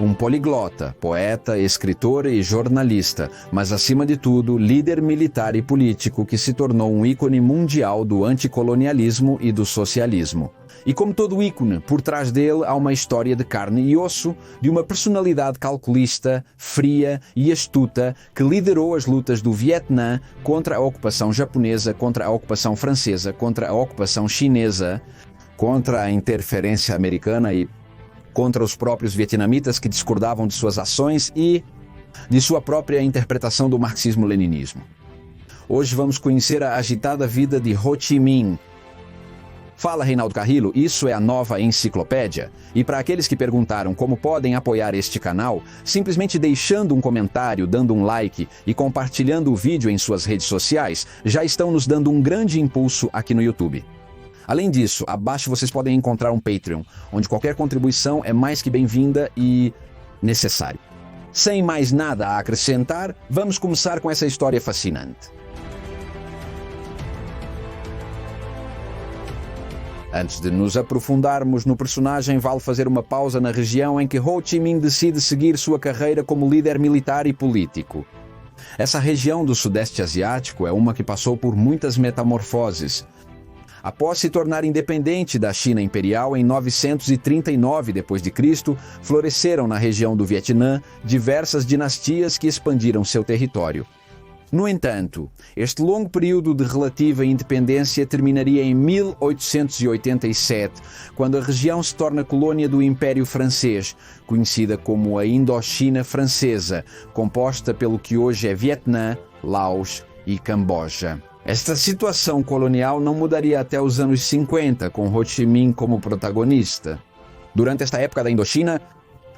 Um poliglota, poeta, escritor e jornalista, mas acima de tudo, líder militar e político que se tornou um ícone mundial do anticolonialismo e do socialismo. E como todo ícone, por trás dele há uma história de carne e osso, de uma personalidade calculista, fria e astuta que liderou as lutas do Vietnã contra a ocupação japonesa, contra a ocupação francesa, contra a ocupação chinesa, contra a interferência americana e contra os próprios vietnamitas que discordavam de suas ações e de sua própria interpretação do marxismo-leninismo. Hoje vamos conhecer a agitada vida de Ho Chi Minh. Fala, Reinaldo Carrillo, isso é a Nova Enciclopédia. E para aqueles que perguntaram como podem apoiar este canal, simplesmente deixando um comentário, dando um like e compartilhando o vídeo em suas redes sociais, já estão nos dando um grande impulso aqui no YouTube. Além disso, abaixo vocês podem encontrar um Patreon, onde qualquer contribuição é mais que bem-vinda e necessário. Sem mais nada a acrescentar, vamos começar com essa história fascinante. Antes de nos aprofundarmos no personagem, vale fazer uma pausa na região em que Ho Chi Minh decide seguir sua carreira como líder militar e político. Essa região do Sudeste Asiático é uma que passou por muitas metamorfoses. Após se tornar independente da China imperial em 939 d.C., floresceram na região do Vietnã diversas dinastias que expandiram seu território. No entanto, este longo período de relativa independência terminaria em 1887, quando a região se torna colônia do Império Francês, conhecida como a Indochina Francesa, composta pelo que hoje é Vietnã, Laos e Camboja. Esta situação colonial não mudaria até os anos 50, com Ho Chi Minh como protagonista. Durante esta época da Indochina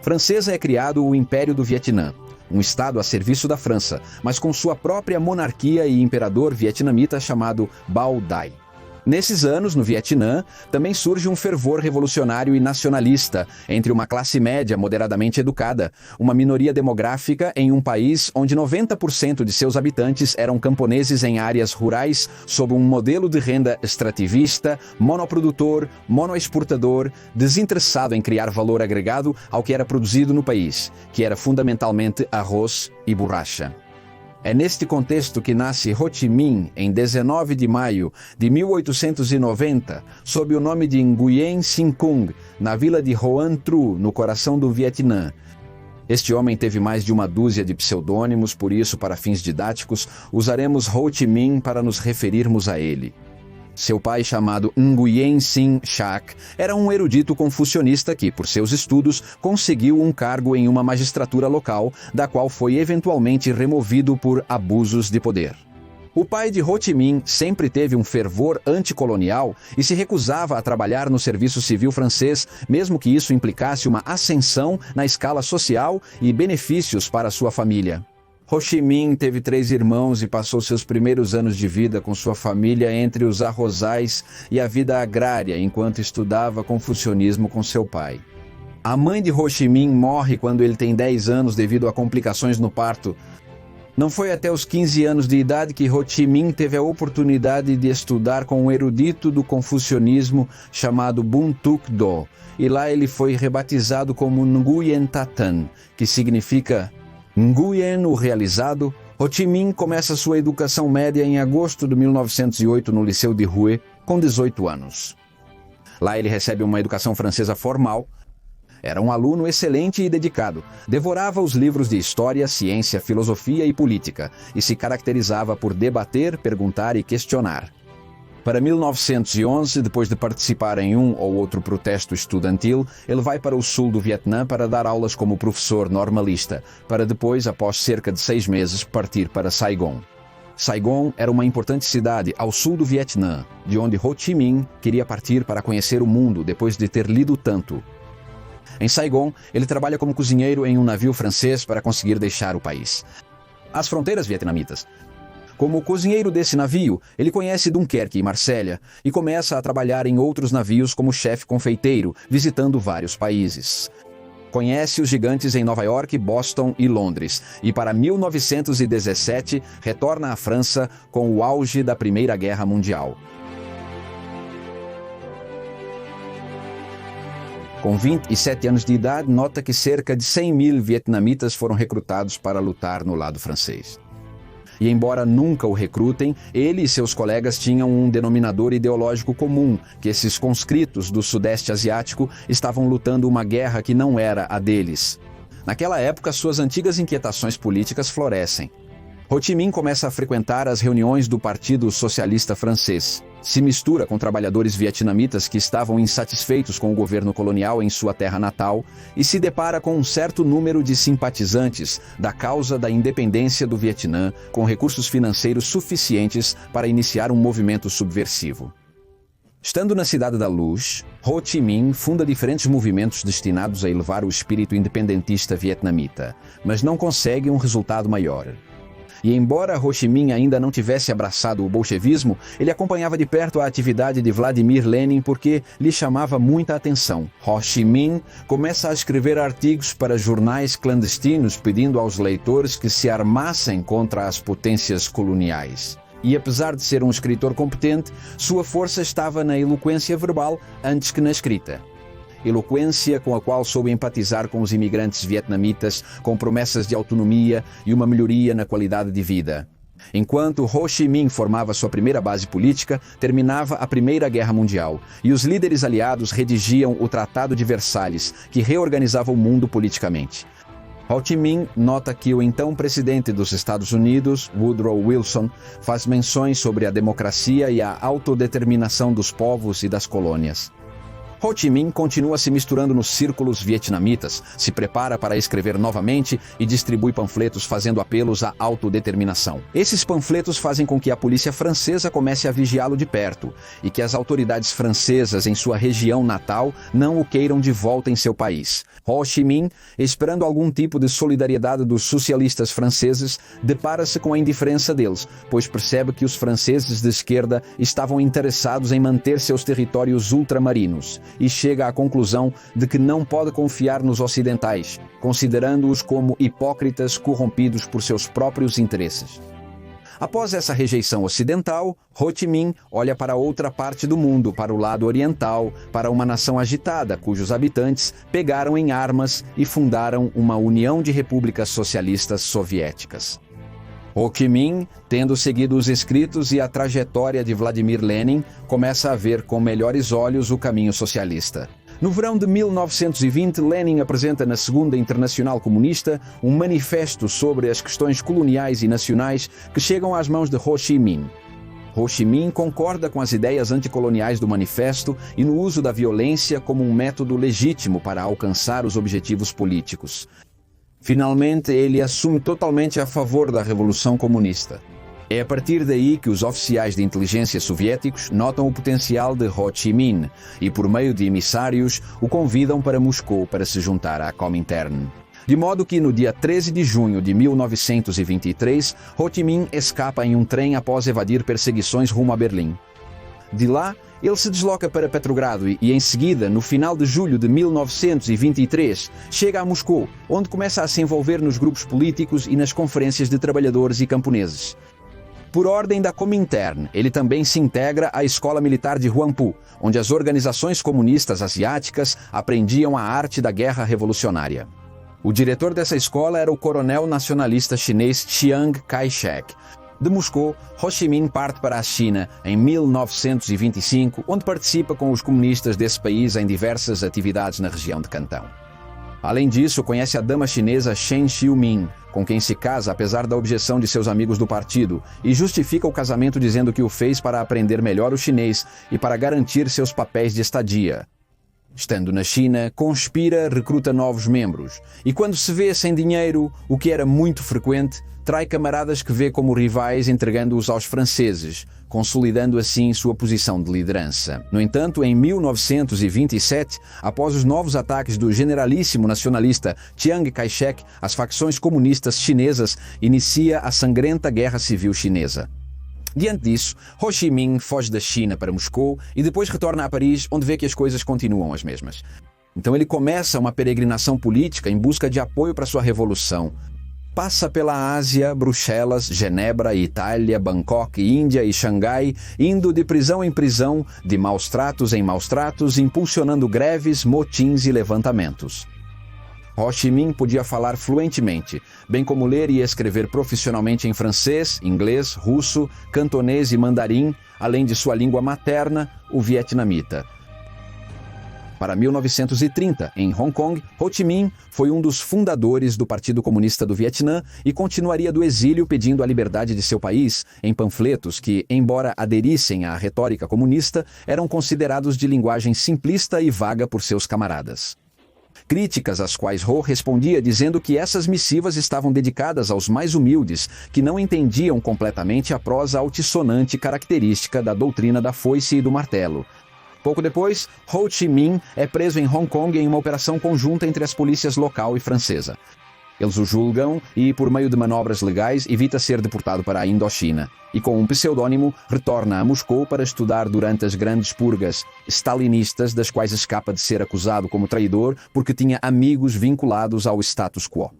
francesa é criado o Império do Vietnã, um estado a serviço da França, mas com sua própria monarquia e imperador vietnamita chamado Bao Dai. Nesses anos, no Vietnã, também surge um fervor revolucionário e nacionalista entre uma classe média moderadamente educada, uma minoria demográfica em um país onde 90% de seus habitantes eram camponeses em áreas rurais sob um modelo de renda extrativista, monoprodutor, monoexportador, desinteressado em criar valor agregado ao que era produzido no país, que era fundamentalmente arroz e borracha. É neste contexto que nasce Ho Chi Minh em 19 de maio de 1890, sob o nome de Nguyen Sinh Cung, na vila de Hoan Tru, no coração do Vietnã. Este homem teve mais de uma dúzia de pseudônimos, por isso, para fins didáticos, usaremos Ho Chi Minh para nos referirmos a ele. Seu pai, chamado Nguyen Sinh Shak, era um erudito confucionista que, por seus estudos, conseguiu um cargo em uma magistratura local, da qual foi eventualmente removido por abusos de poder. O pai de Ho Chi Minh sempre teve um fervor anticolonial e se recusava a trabalhar no serviço civil francês, mesmo que isso implicasse uma ascensão na escala social e benefícios para sua família. Ho Chi Minh teve 3 irmãos e passou seus primeiros anos de vida com sua família entre os arrozais e a vida agrária, enquanto estudava confucionismo com seu pai. A mãe de Ho Chi Minh morre quando ele tem 10 anos devido a complicações no parto. Não foi até os 15 anos de idade que Ho Chi Minh teve a oportunidade de estudar com um erudito do confucionismo chamado Bun Tuc Do, e lá ele foi rebatizado como Nguyen Ta Tan, que significa Nguyen, o realizado. Ho Chi Minh começa sua educação média em agosto de 1908 no Liceu de Hue, com 18 anos. Lá ele recebe uma educação francesa formal. Era um aluno excelente e dedicado. Devorava os livros de história, ciência, filosofia e política, e se caracterizava por debater, perguntar e questionar. Para 1911, depois de participar em um ou outro protesto estudantil, ele vai para o sul do Vietnã para dar aulas como professor normalista, para depois, após cerca de 6 meses, partir para Saigon. Saigon era uma importante cidade ao sul do Vietnã, de onde Ho Chi Minh queria partir para conhecer o mundo depois de ter lido tanto. Em Saigon, ele trabalha como cozinheiro em um navio francês para conseguir deixar o país. As fronteiras vietnamitas. Como cozinheiro desse navio, ele conhece Dunkerque e Marsella e começa a trabalhar em outros navios como chefe confeiteiro, visitando vários países. Conhece os gigantes em Nova York, Boston e Londres, e para 1917 retorna à França com o auge da Primeira Guerra Mundial. Com 27 anos de idade, nota que cerca de 100 mil vietnamitas foram recrutados para lutar no lado francês. E embora nunca o recrutem, ele e seus colegas tinham um denominador ideológico comum, que esses conscritos do Sudeste Asiático estavam lutando uma guerra que não era a deles. Naquela época, suas antigas inquietações políticas florescem. Ho Chi Minh começa a frequentar as reuniões do Partido Socialista Francês. Se mistura com trabalhadores vietnamitas que estavam insatisfeitos com o governo colonial em sua terra natal e se depara com um certo número de simpatizantes da causa da independência do Vietnã com recursos financeiros suficientes para iniciar um movimento subversivo. Estando na Cidade da Luz, Ho Chi Minh funda diferentes movimentos destinados a elevar o espírito independentista vietnamita, mas não consegue um resultado maior. E embora Ho Chi Minh ainda não tivesse abraçado o bolchevismo, ele acompanhava de perto a atividade de Vladimir Lenin porque lhe chamava muita atenção. Ho Chi Minh começa a escrever artigos para jornais clandestinos pedindo aos leitores que se armassem contra as potências coloniais. E apesar de ser um escritor competente, sua força estava na eloquência verbal antes que na escrita. Eloquência com a qual soube empatizar com os imigrantes vietnamitas, com promessas de autonomia e uma melhoria na qualidade de vida. Enquanto Ho Chi Minh formava sua primeira base política, terminava a Primeira Guerra Mundial, e os líderes aliados redigiam o Tratado de Versalhes, que reorganizava o mundo politicamente. Ho Chi Minh nota que o então presidente dos Estados Unidos, Woodrow Wilson, faz menções sobre a democracia e a autodeterminação dos povos e das colônias. Ho Chi Minh continua se misturando nos círculos vietnamitas, se prepara para escrever novamente e distribui panfletos fazendo apelos à autodeterminação. Esses panfletos fazem com que a polícia francesa comece a vigiá-lo de perto e que as autoridades francesas em sua região natal não o queiram de volta em seu país. Ho Chi Minh, esperando algum tipo de solidariedade dos socialistas franceses, depara-se com a indiferença deles, pois percebe que os franceses de esquerda estavam interessados em manter seus territórios ultramarinos. E chega à conclusão de que não pode confiar nos ocidentais, considerando-os como hipócritas corrompidos por seus próprios interesses. Após essa rejeição ocidental, Ho Chi Minh olha para outra parte do mundo, para o lado oriental, para uma nação agitada, cujos habitantes pegaram em armas e fundaram uma união de repúblicas socialistas soviéticas. Ho Chi Minh, tendo seguido os escritos e a trajetória de Vladimir Lenin, começa a ver com melhores olhos o caminho socialista. No verão de 1920, Lenin apresenta na Segunda Internacional Comunista um manifesto sobre as questões coloniais e nacionais que chegam às mãos de Ho Chi Minh. Ho Chi Minh concorda com as ideias anticoloniais do manifesto e no uso da violência como um método legítimo para alcançar os objetivos políticos. Finalmente, ele assume totalmente a favor da Revolução Comunista. É a partir daí que os oficiais de inteligência soviéticos notam o potencial de Ho Chi Minh e, por meio de emissários, o convidam para Moscou para se juntar à Comintern. De modo que, no dia 13 de junho de 1923, Ho Chi Minh escapa em um trem após evadir perseguições rumo a Berlim. De lá, ele se desloca para Petrogrado e, em seguida, no final de julho de 1923, chega a Moscou, onde começa a se envolver nos grupos políticos e nas conferências de trabalhadores e camponeses. Por ordem da Comintern, ele também se integra à Escola Militar de Huangpu, onde as organizações comunistas asiáticas aprendiam a arte da guerra revolucionária. O diretor dessa escola era o coronel nacionalista chinês Chiang Kai-shek. De Moscou, Ho Chi Minh parte para a China em 1925, onde participa com os comunistas desse país em diversas atividades na região de Cantão. Além disso, conhece a dama chinesa Chen Xiuming, com quem se casa apesar da objeção de seus amigos do partido, e justifica o casamento dizendo que o fez para aprender melhor o chinês e para garantir seus papéis de estadia. Estando na China, conspira, recruta novos membros, e quando se vê sem dinheiro, o que era muito frequente, trai camaradas que vê como rivais entregando-os aos franceses, consolidando assim sua posição de liderança. No entanto, em 1927, após os novos ataques do generalíssimo nacionalista Chiang Kai-shek, as facções comunistas chinesas inicia a sangrenta Guerra Civil Chinesa. Diante disso, Ho Chi Minh foge da China para Moscou e depois retorna a Paris, onde vê que as coisas continuam as mesmas. Então ele começa uma peregrinação política em busca de apoio para sua revolução. Passa pela Ásia, Bruxelas, Genebra, Itália, Bangkok, Índia e Xangai, indo de prisão em prisão, de maus tratos em maus tratos, impulsionando greves, motins e levantamentos. Ho Chi Minh podia falar fluentemente, bem como ler e escrever profissionalmente em francês, inglês, russo, cantonês e mandarim, além de sua língua materna, o vietnamita. Para 1930, em Hong Kong, Ho Chi Minh foi um dos fundadores do Partido Comunista do Vietnã e continuaria do exílio pedindo a liberdade de seu país em panfletos que, embora aderissem à retórica comunista, eram considerados de linguagem simplista e vaga por seus camaradas. Críticas às quais Ho respondia dizendo que essas missivas estavam dedicadas aos mais humildes, que não entendiam completamente a prosa altissonante característica da doutrina da foice e do martelo. Pouco depois, Ho Chi Minh é preso em Hong Kong em uma operação conjunta entre as polícias local e francesa. Eles o julgam e, por meio de manobras legais, evita ser deportado para a Indochina. E com um pseudônimo, retorna a Moscou para estudar durante as grandes purgas stalinistas, das quais escapa de ser acusado como traidor porque tinha amigos vinculados ao status quo.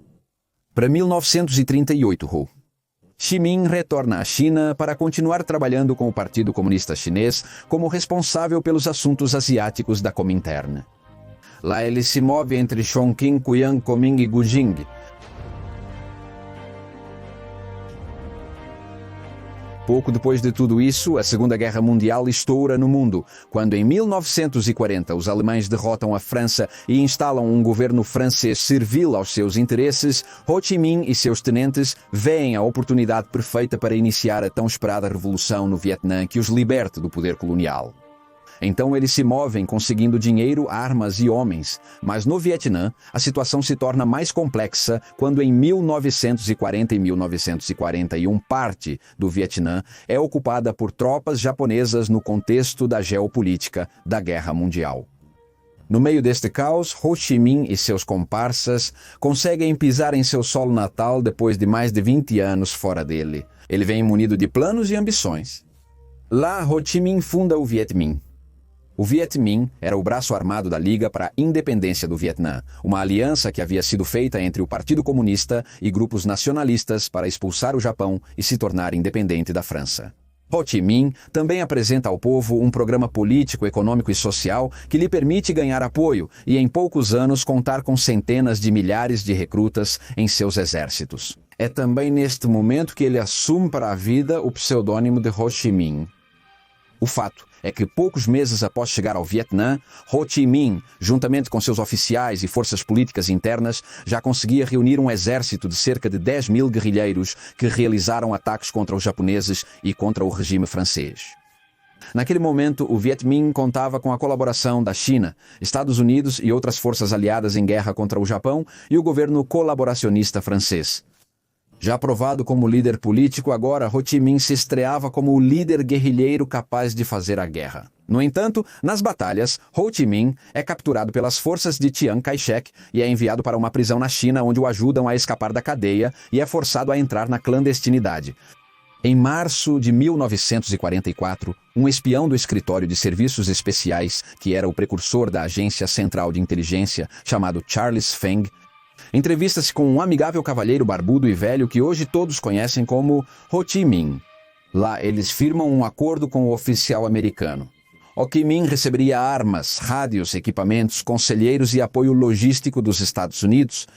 Para 1938, Ho Chi Minh retorna à China para continuar trabalhando com o Partido Comunista Chinês como responsável pelos assuntos asiáticos da Comintern. Lá ele se move entre Chongqing, Kuyang, Kunming e Gujing. Pouco depois de tudo isso, a Segunda Guerra Mundial estoura no mundo, quando em 1940 os alemães derrotam a França e instalam um governo francês servil aos seus interesses. Ho Chi Minh e seus tenentes veem a oportunidade perfeita para iniciar a tão esperada revolução no Vietnã que os liberte do poder colonial. Então eles se movem conseguindo dinheiro, armas e homens. Mas no Vietnã, a situação se torna mais complexa quando em 1940 e 1941 parte do Vietnã é ocupada por tropas japonesas no contexto da geopolítica da Guerra Mundial. No meio deste caos, Ho Chi Minh e seus comparsas conseguem pisar em seu solo natal depois de mais de 20 anos fora dele. Ele vem munido de planos e ambições. Lá, Ho Chi Minh funda o Viet Minh. O Viet Minh era o braço armado da Liga para a Independência do Vietnã, uma aliança que havia sido feita entre o Partido Comunista e grupos nacionalistas para expulsar o Japão e se tornar independente da França. Ho Chi Minh também apresenta ao povo um programa político, econômico e social que lhe permite ganhar apoio e, em poucos anos, contar com centenas de milhares de recrutas em seus exércitos. É também neste momento que ele assume para a vida o pseudônimo de Ho Chi Minh. O fato é que poucos meses após chegar ao Vietnã, Ho Chi Minh, juntamente com seus oficiais e forças políticas internas, já conseguia reunir um exército de cerca de 10 mil guerrilheiros que realizaram ataques contra os japoneses e contra o regime francês. Naquele momento, o Viet Minh contava com a colaboração da China, Estados Unidos e outras forças aliadas em guerra contra o Japão e o governo colaboracionista francês. Já aprovado como líder político, agora Ho Chi Minh se estreava como o líder guerrilheiro capaz de fazer a guerra. No entanto, nas batalhas, Ho Chi Minh é capturado pelas forças de Chiang Kai-shek e é enviado para uma prisão na China, onde o ajudam a escapar da cadeia e é forçado a entrar na clandestinidade. Em março de 1944, um espião do Escritório de Serviços Especiais, que era o precursor da Agência Central de Inteligência, chamado Charles Feng, entrevista-se com um amigável cavalheiro barbudo e velho que hoje todos conhecem como Ho Chi Minh. Lá eles firmam um acordo com o oficial americano. Ho Chi Minh receberia armas, rádios, equipamentos, conselheiros e apoio logístico dos Estados Unidos.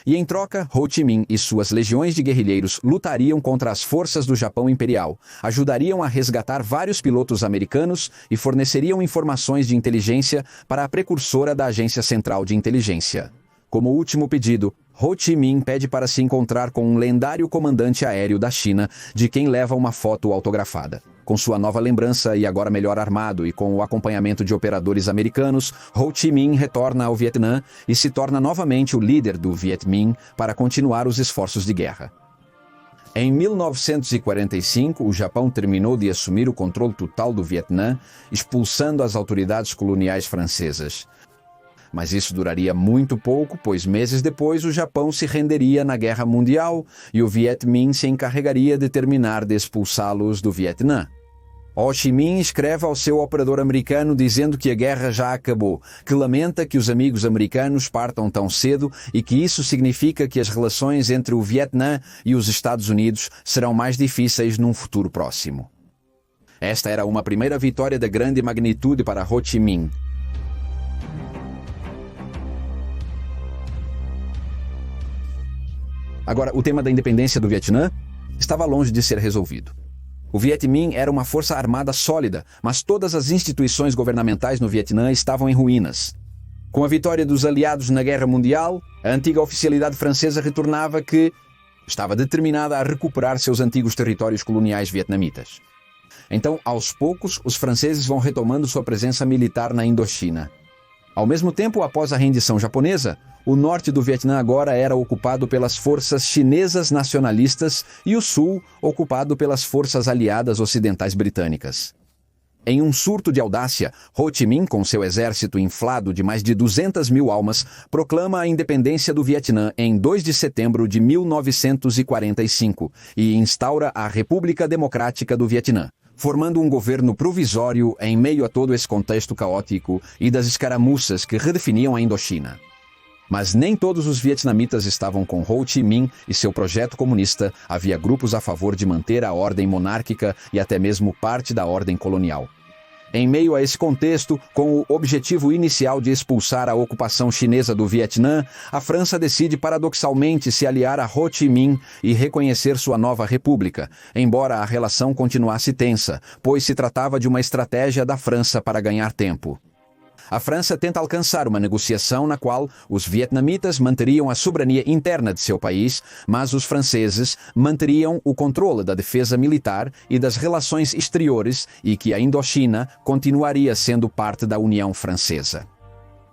E em troca, Ho Chi Minh e suas legiões de guerrilheiros lutariam contra as forças do Japão Imperial, ajudariam a resgatar vários pilotos americanos e forneceriam informações de inteligência para a precursora da Agência Central de Inteligência. Como último pedido, Ho Chi Minh pede para se encontrar com um lendário comandante aéreo da China, de quem leva uma foto autografada. Com sua nova lembrança e agora melhor armado e com o acompanhamento de operadores americanos, Ho Chi Minh retorna ao Vietnã e se torna novamente o líder do Viet Minh para continuar os esforços de guerra. Em 1945, o Japão terminou de assumir o controle total do Vietnã, expulsando as autoridades coloniais francesas. Mas isso duraria muito pouco, pois meses depois o Japão se renderia na Guerra Mundial e o Viet Minh se encarregaria de terminar de expulsá-los do Vietnã. Ho Chi Minh escreve ao seu operador americano dizendo que a guerra já acabou, que lamenta que os amigos americanos partam tão cedo e que isso significa que as relações entre o Vietnã e os Estados Unidos serão mais difíceis num futuro próximo. Esta era uma primeira vitória de grande magnitude para Ho Chi Minh. Agora, o tema da independência do Vietnã estava longe de ser resolvido. O Viet Minh era uma força armada sólida, mas todas as instituições governamentais no Vietnã estavam em ruínas. Com a vitória dos aliados na Guerra Mundial, a antiga oficialidade francesa retornava que estava determinada a recuperar seus antigos territórios coloniais vietnamitas. Então, aos poucos, os franceses vão retomando sua presença militar na Indochina. Ao mesmo tempo, após a rendição japonesa, o norte do Vietnã agora era ocupado pelas forças chinesas nacionalistas e o sul ocupado pelas forças aliadas ocidentais britânicas. Em um surto de audácia, Ho Chi Minh, com seu exército inflado de mais de 200 mil almas, proclama a independência do Vietnã em 2 de setembro de 1945 e instaura a República Democrática do Vietnã, formando um governo provisório em meio a todo esse contexto caótico e das escaramuças que redefiniam a Indochina. Mas nem todos os vietnamitas estavam com Ho Chi Minh e seu projeto comunista. Havia grupos a favor de manter a ordem monárquica e até mesmo parte da ordem colonial. Em meio a esse contexto, com o objetivo inicial de expulsar a ocupação chinesa do Vietnã, a França decide paradoxalmente se aliar a Ho Chi Minh e reconhecer sua nova república, embora a relação continuasse tensa, pois se tratava de uma estratégia da França para ganhar tempo. A França tenta alcançar uma negociação na qual os vietnamitas manteriam a soberania interna de seu país, mas os franceses manteriam o controle da defesa militar e das relações exteriores e que a Indochina continuaria sendo parte da União Francesa.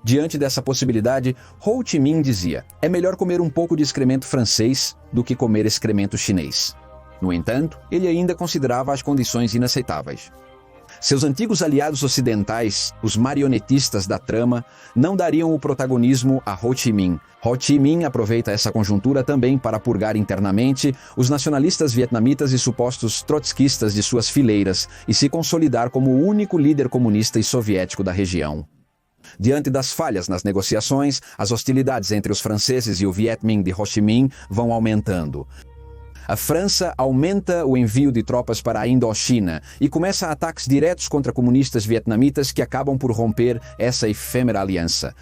Diante dessa possibilidade, Ho Chi Minh dizia: é melhor comer um pouco de excremento francês do que comer excremento chinês. No entanto, ele ainda considerava as condições inaceitáveis. Seus antigos aliados ocidentais, os marionetistas da trama, não dariam o protagonismo a Ho Chi Minh. Ho Chi Minh aproveita essa conjuntura também para purgar internamente os nacionalistas vietnamitas e supostos trotskistas de suas fileiras e se consolidar como o único líder comunista e soviético da região. Diante das falhas nas negociações, as hostilidades entre os franceses e o Viet Minh de Ho Chi Minh vão aumentando. A França aumenta o envio de tropas para a Indochina e começa ataques diretos contra comunistas vietnamitas que acabam por romper essa efêmera aliança.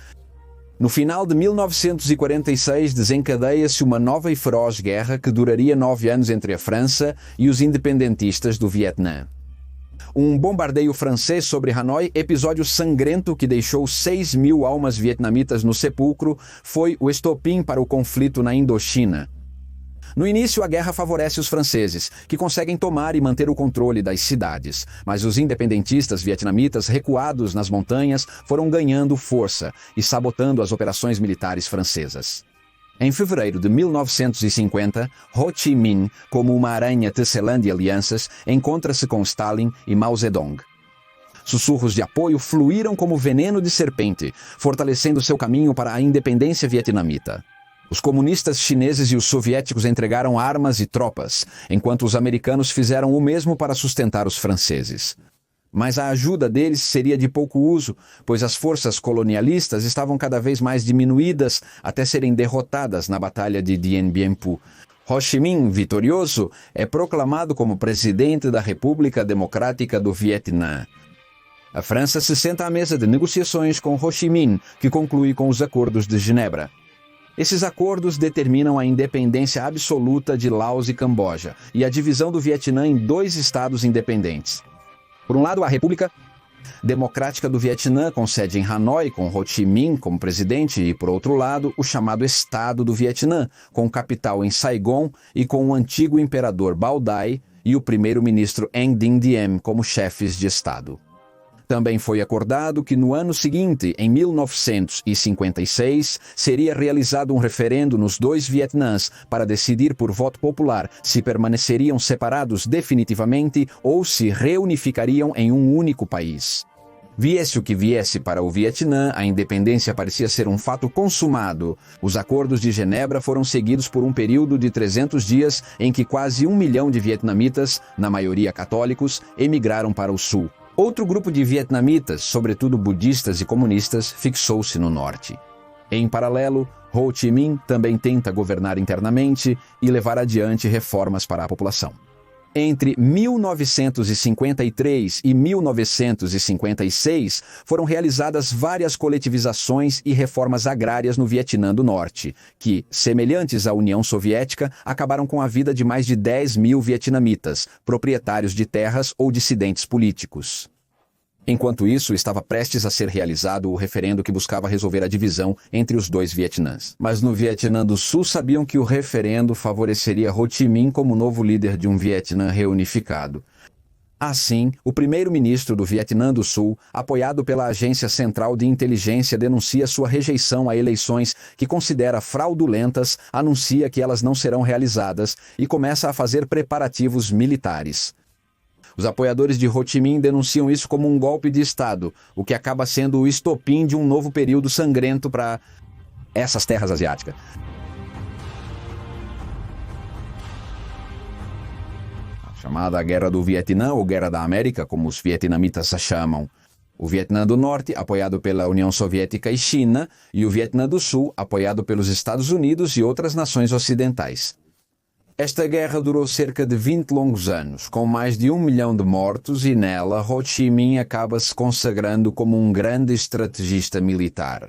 No final de 1946, desencadeia-se uma nova e feroz guerra que duraria 9 anos entre a França e os independentistas do Vietnã. Um bombardeio francês sobre Hanoi, episódio sangrento que deixou 6.000 almas vietnamitas no sepulcro, foi o estopim para o conflito na Indochina. No início, a guerra favorece os franceses, que conseguem tomar e manter o controle das cidades, mas os independentistas vietnamitas recuados nas montanhas foram ganhando força e sabotando as operações militares francesas. Em fevereiro de 1950, Ho Chi Minh, como uma aranha tecelã de alianças, encontra-se com Stalin e Mao Zedong. Sussurros de apoio fluíram como veneno de serpente, fortalecendo seu caminho para a independência vietnamita. Os comunistas chineses e os soviéticos entregaram armas e tropas, enquanto os americanos fizeram o mesmo para sustentar os franceses. Mas a ajuda deles seria de pouco uso, pois as forças colonialistas estavam cada vez mais diminuídas até serem derrotadas na Batalha de Dien Bien Phu. Ho Chi Minh, vitorioso, é proclamado como presidente da República Democrática do Vietnã. A França se senta à mesa de negociações com Ho Chi Minh, que conclui com os Acordos de Genebra. Esses acordos determinam a independência absoluta de Laos e Camboja e a divisão do Vietnã em 2 estados independentes. Por um lado, a República Democrática do Vietnã, com sede em Hanoi, com Ho Chi Minh como presidente, e, por outro lado, o chamado Estado do Vietnã, com capital em Saigon e com o antigo imperador Bao Dai e o primeiro-ministro Nguyen Dinh Diem como chefes de Estado. Também foi acordado que no ano seguinte, em 1956, seria realizado um referendo nos 2 Vietnãs para decidir por voto popular se permaneceriam separados definitivamente ou se reunificariam em um único país. Viesse o que viesse para o Vietnã, a independência parecia ser um fato consumado. Os acordos de Genebra foram seguidos por um período de 300 dias em que quase 1 milhão de vietnamitas, na maioria católicos, emigraram para o sul. Outro grupo de vietnamitas, sobretudo budistas e comunistas, fixou-se no norte. Em paralelo, Ho Chi Minh também tenta governar internamente e levar adiante reformas para a população. Entre 1953 e 1956, foram realizadas várias coletivizações e reformas agrárias no Vietnã do Norte, que, semelhantes à União Soviética, acabaram com a vida de mais de 10 mil vietnamitas, proprietários de terras ou dissidentes políticos. Enquanto isso, estava prestes a ser realizado o referendo que buscava resolver a divisão entre os dois Vietnãs. Mas no Vietnã do Sul sabiam que o referendo favoreceria Ho Chi Minh como novo líder de um Vietnã reunificado. Assim, o primeiro-ministro do Vietnã do Sul, apoiado pela Agência Central de Inteligência, denuncia sua rejeição a eleições que considera fraudulentas, anuncia que elas não serão realizadas e começa a fazer preparativos militares. Os apoiadores de Ho Chi Minh denunciam isso como um golpe de Estado, o que acaba sendo o estopim de um novo período sangrento para essas terras asiáticas. A chamada Guerra do Vietnã, ou Guerra da América, como os vietnamitas a chamam. O Vietnã do Norte, apoiado pela União Soviética e China, e o Vietnã do Sul, apoiado pelos Estados Unidos e outras nações ocidentais. Esta guerra durou cerca de 20 longos anos, com mais de 1 milhão de mortos, e nela Ho Chi Minh acaba se consagrando como um grande estrategista militar.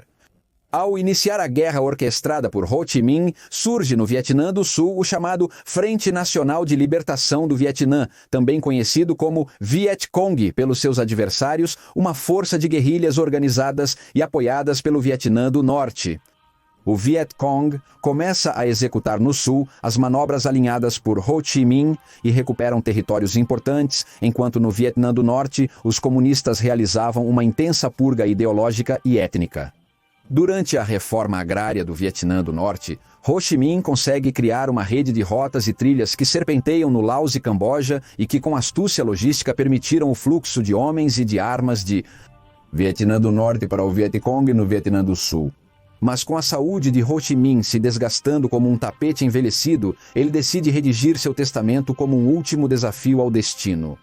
Ao iniciar a guerra orquestrada por Ho Chi Minh, surge no Vietnã do Sul o chamado Frente Nacional de Libertação do Vietnã, também conhecido como Viet Cong pelos seus adversários, uma força de guerrilhas organizadas e apoiadas pelo Vietnã do Norte. O Viet Cong começa a executar no sul as manobras alinhadas por Ho Chi Minh e recuperam territórios importantes, enquanto no Vietnã do Norte os comunistas realizavam uma intensa purga ideológica e étnica. Durante a reforma agrária do Vietnã do Norte, Ho Chi Minh consegue criar uma rede de rotas e trilhas que serpenteiam no Laos e Camboja e que com astúcia logística permitiram o fluxo de homens e de armas de Vietnã do Norte para o Viet Cong no Vietnã do Sul. Mas com a saúde de Ho Chi Minh se desgastando como um tapete envelhecido, ele decide redigir seu testamento como um último desafio ao destino.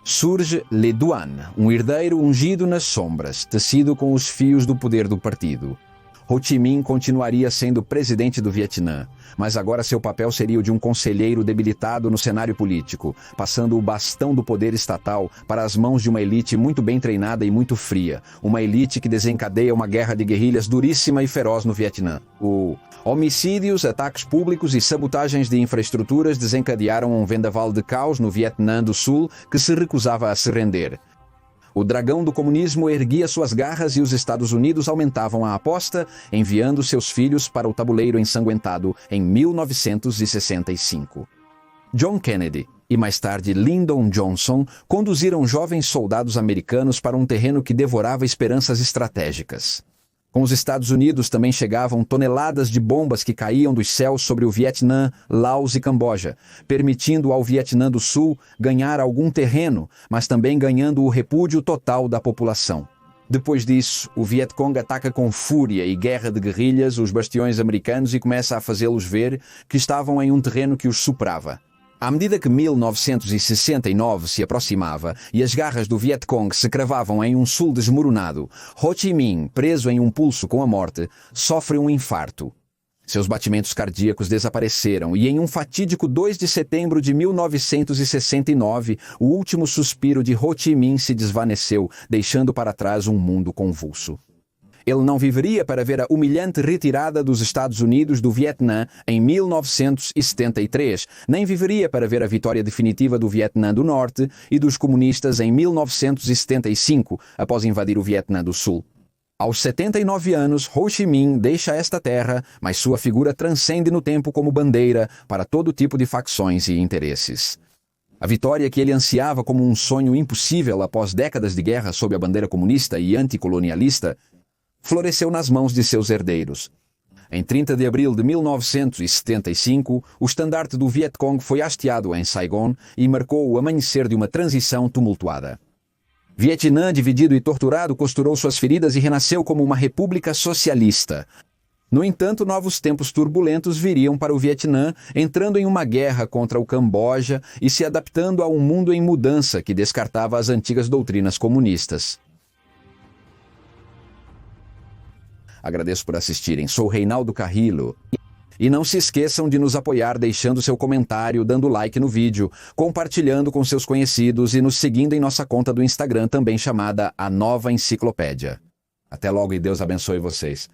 Surge Le Duan, um herdeiro ungido nas sombras, tecido com os fios do poder do partido. Ho Chi Minh continuaria sendo presidente do Vietnã, mas agora seu papel seria o de um conselheiro debilitado no cenário político, passando o bastão do poder estatal para as mãos de uma elite muito bem treinada e muito fria, uma elite que desencadeia uma guerra de guerrilhas duríssima e feroz no Vietnã. Homicídios, ataques públicos e sabotagens de infraestruturas desencadearam um vendaval de caos no Vietnã do Sul que se recusava a se render. O dragão do comunismo erguia suas garras e os Estados Unidos aumentavam a aposta, enviando seus filhos para o tabuleiro ensanguentado em 1965. John Kennedy e mais tarde Lyndon Johnson conduziram jovens soldados americanos para um terreno que devorava esperanças estratégicas. Com os Estados Unidos também chegavam toneladas de bombas que caíam dos céus sobre o Vietnã, Laos e Camboja, permitindo ao Vietnã do Sul ganhar algum terreno, mas também ganhando o repúdio total da população. Depois disso, o Viet Cong ataca com fúria e guerra de guerrilhas os bastiões americanos e começa a fazê-los ver que estavam em um terreno que os superava. À medida que 1969 se aproximava e as garras do Viet Cong se cravavam em um sul desmoronado, Ho Chi Minh, preso em um pulso com a morte, sofre um infarto. Seus batimentos cardíacos desapareceram e em um fatídico 2 de setembro de 1969, o último suspiro de Ho Chi Minh se desvaneceu, deixando para trás um mundo convulso. Ele não viveria para ver a humilhante retirada dos Estados Unidos do Vietnã em 1973, nem viveria para ver a vitória definitiva do Vietnã do Norte e dos comunistas em 1975, após invadir o Vietnã do Sul. Aos 79 anos, Ho Chi Minh deixa esta terra, mas sua figura transcende no tempo como bandeira para todo tipo de facções e interesses. A vitória que ele ansiava como um sonho impossível após décadas de guerra sob a bandeira comunista e anticolonialista, floresceu nas mãos de seus herdeiros. Em 30 de abril de 1975, o estandarte do Viet Cong foi hasteado em Saigon e marcou o amanhecer de uma transição tumultuada. Vietnã, dividido e torturado, costurou suas feridas e renasceu como uma república socialista. No entanto, novos tempos turbulentos viriam para o Vietnã, entrando em uma guerra contra o Camboja e se adaptando a um mundo em mudança que descartava as antigas doutrinas comunistas. Agradeço por assistirem. Sou Reinaldo Carrillo. E não se esqueçam de nos apoiar deixando seu comentário, dando like no vídeo, compartilhando com seus conhecidos e nos seguindo em nossa conta do Instagram, também chamada A Nova Enciclopédia. Até logo e Deus abençoe vocês.